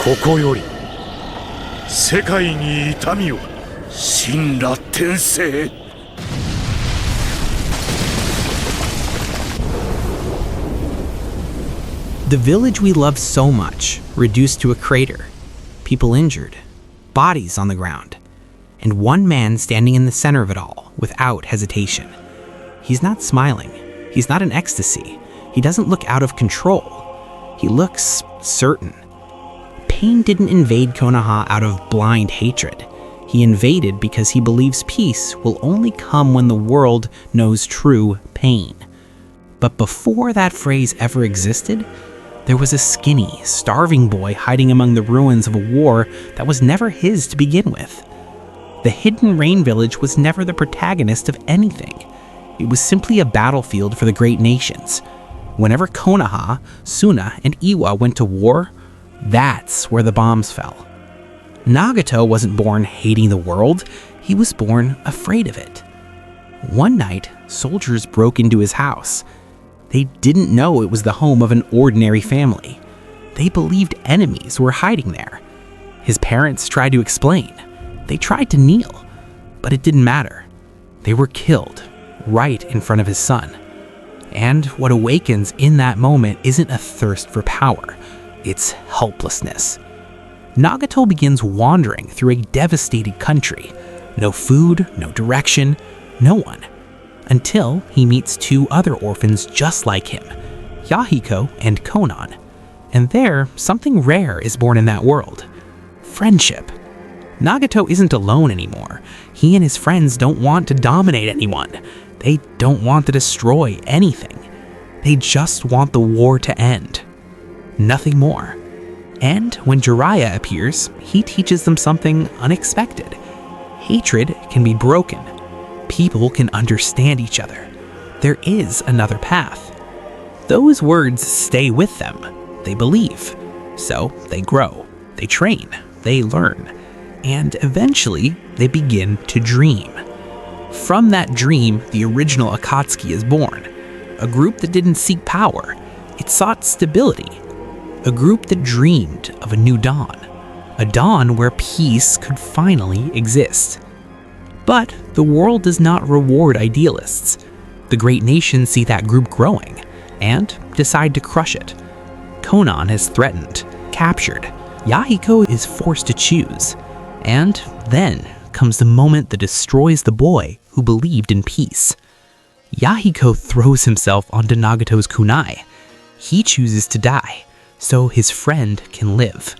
ここより世界に痛みを神羅転生。The village we love so much, reduced to a crater, people injured, bodies on the ground, and one man standing in the center of it all without hesitation. He's not smiling. He's not in ecstasy. He doesn't look out of control. He looks certain. Pain didn't invade Konoha out of blind hatred. He invaded because he believes peace will only come when the world knows true pain. But before that phrase ever existed, there was a skinny, starving boy hiding among the ruins of a war that was never his to begin with. The Hidden Rain Village was never the protagonist of anything. It was simply a battlefield for the great nations. Whenever Konoha, Suna, and Iwa went to war, that's where the bombs fell. Nagato wasn't born hating the world, he was born afraid of it. One night, soldiers broke into his house. They didn't know it was the home of an ordinary family. They believed enemies were hiding there. His parents tried to explain. They tried to kneel, but it didn't matter. They were killed right in front of his son. And what awakens in that moment isn't a thirst for power, it's helplessness. Nagato begins wandering through a devastated country. No food, no direction, no one. Until he meets two other orphans just like him, Yahiko and Konan. And there, something rare is born in that world. Friendship. Nagato isn't alone anymore. He and his friends don't want to dominate anyone. They don't want to destroy anything. They just want the war to end. Nothing more. And when Jiraiya appears, he teaches them something unexpected. Hatred can be broken. People can understand each other. There is another path. Those words stay with them. They believe. So they grow. They train. They learn. And eventually, they begin to dream. From that dream, the original Akatsuki is born. A group that didn't seek power. It sought stability. A group that dreamed of a new dawn. A dawn where peace could finally exist. But the world does not reward idealists. The great nations see that group growing and decide to crush it. Konan is threatened, captured. Yahiko is forced to choose. And then comes the moment that destroys the boy who believed in peace. Yahiko throws himself onto Nagato's kunai. He chooses to die, so his friend can live.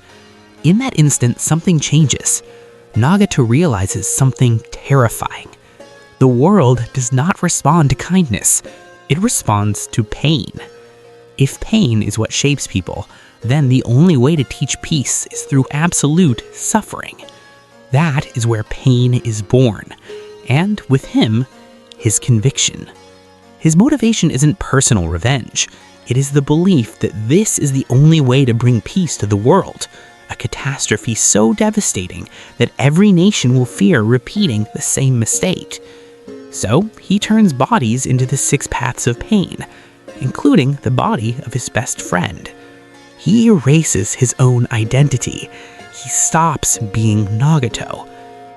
In that instant, something changes. Nagato realizes something terrifying. The world does not respond to kindness. It responds to pain. If pain is what shapes people, then the only way to teach peace is through absolute suffering. That is where pain is born, and with him, his conviction. His motivation isn't personal revenge. It is the belief that this is the only way to bring peace to the world, a catastrophe so devastating that every nation will fear repeating the same mistake. So he turns bodies into the 6 paths of pain, including the body of his best friend. He erases his own identity. He stops being Nagato.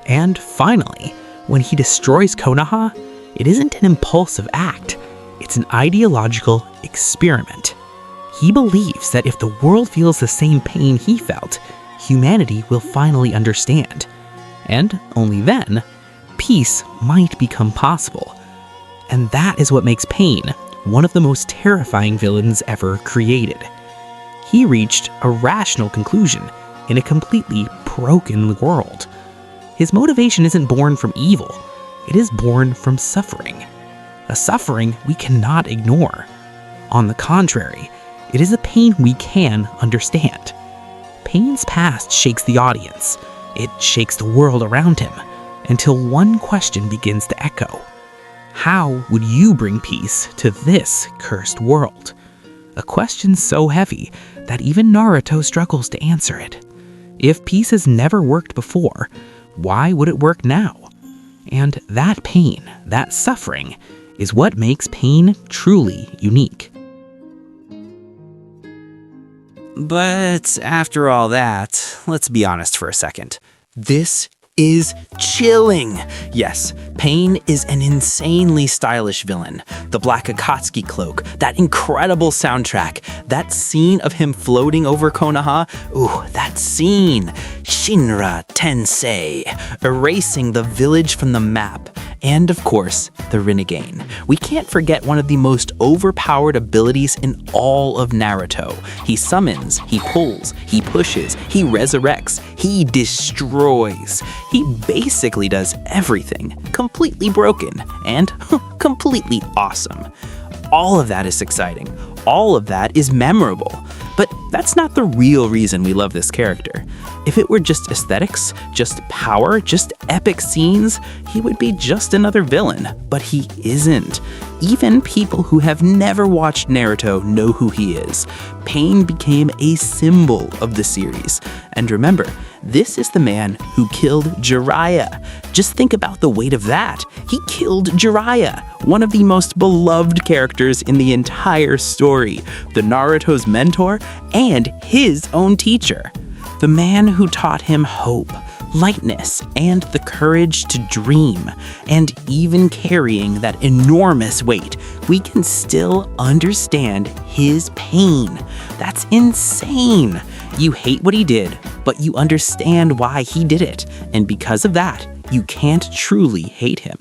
And finally, when he destroys Konoha, it isn't an impulsive act. It's an ideological experiment. He believes that if the world feels the same pain he felt, humanity will finally understand. And only then, peace might become possible. And that is what makes Pain one of the most terrifying villains ever created. He reached a rational conclusion in a completely broken world. His motivation isn't born from evil. It is born from suffering. A suffering we cannot ignore. On the contrary, it is a pain we can understand. Pain's past shakes the audience. It shakes the world around him, until one question begins to echo. How would you bring peace to this cursed world? A question so heavy that even Naruto struggles to answer it. If peace has never worked before, why would it work now? And that pain, that suffering, is what makes Pain truly unique. But after all that, let's be honest for a second. This is chilling. Yes, Pain is an insanely stylish villain. The black Akatsuki cloak, that incredible soundtrack, that scene of him floating over Konoha, ooh, that scene. Shinra Tensei, erasing the village from the map. And of course, the Rinnegan. We can't forget one of the most overpowered abilities in all of Naruto. He summons, he pulls, he pushes, he resurrects, he destroys. He basically does everything, completely broken and completely awesome. All of that is exciting. All of that is memorable. But that's not the real reason we love this character. If it were just aesthetics, just power, just epic scenes, he would be just another villain. But he isn't. Even people who have never watched Naruto know who he is. Pain became a symbol of the series. And remember, this is the man who killed Jiraiya. Just think about the weight of that. He killed Jiraiya, one of the most beloved characters in the entire story, the Naruto's mentor and his own teacher. The man who taught him hope, lightness, and the courage to dream. And even carrying that enormous weight, we can still understand his pain. That's insane. You hate what he did, but you understand why he did it. And because of that, you can't truly hate him.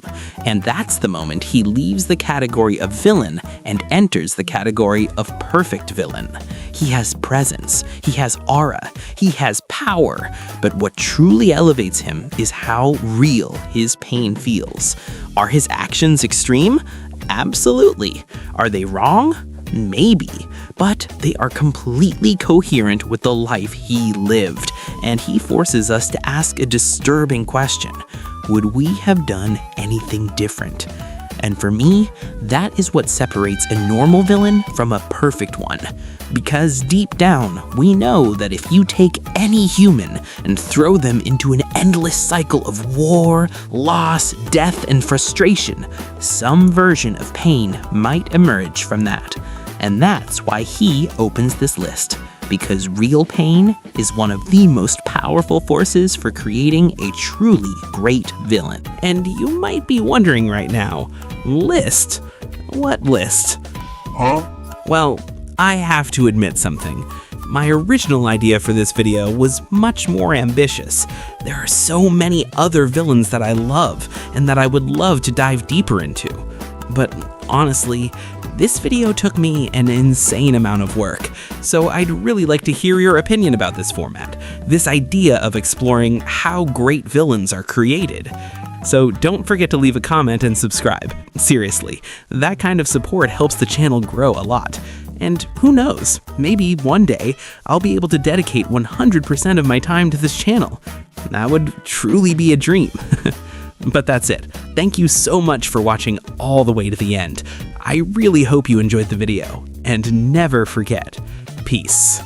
And that's the moment he leaves the category of villain and enters the category of perfect villain. He has presence, he has aura, he has power, but what truly elevates him is how real his pain feels. Are his actions extreme? Absolutely. Are they wrong? Maybe, but they are completely coherent with the life he lived, and he forces us to ask a disturbing question. Would we have done anything different? And for me, that is what separates a normal villain from a perfect one. Because deep down, we know that if you take any human and throw them into an endless cycle of war, loss, death, and frustration, some version of pain might emerge from that. And that's why he opens this list. Because real pain is one of the most powerful forces for creating a truly great villain. And you might be wondering right now, list? What list? Huh? Well, I have to admit something. My original idea for this video was much more ambitious. There are so many other villains that I love and that I would love to dive deeper into. But honestly, this video took me an insane amount of work, so I'd really like to hear your opinion about this format, this idea of exploring how great villains are created. So don't forget to leave a comment and subscribe. Seriously, that kind of support helps the channel grow a lot. And who knows, maybe one day I'll be able to dedicate 100% of my time to this channel. That would truly be a dream. But that's it. Thank you so much for watching all the way to the end. I really hope you enjoyed the video, and never forget, peace.